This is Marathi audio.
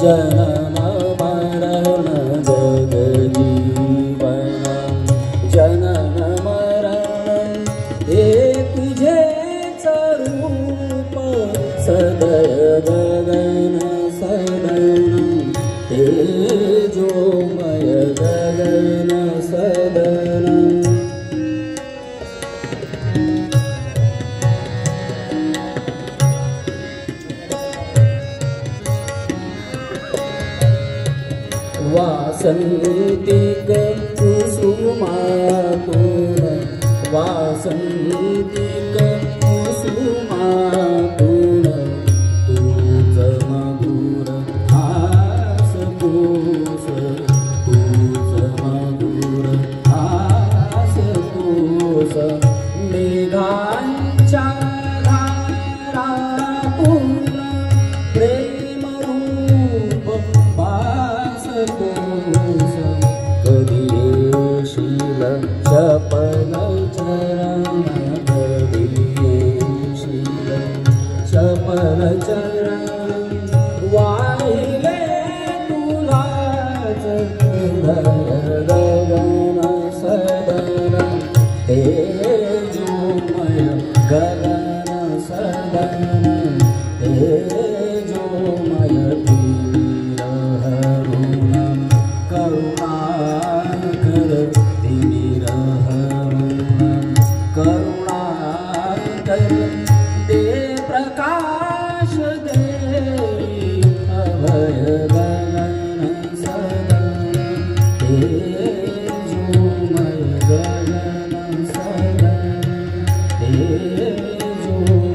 जनन मरण जगजीवन जनन मरण हे तुझेच रूप सदय गगन सदन तेजोमय गगन सदन वासंतिक कुसुमातून वासंतिक कुसुमातून तूच मधुर हास तूच मधुर हास तूच मेघांच्या धारातून प्रेम रूप कधी येशील चपल चरण कधी येशील चपल चरण वाहिले तुलाच हृदय गगन सदन तेजोमय गगन सदन तेजोमय दे प्रकाश दे अभय गगन सदन तेजोमय गगन सदन तेजोमय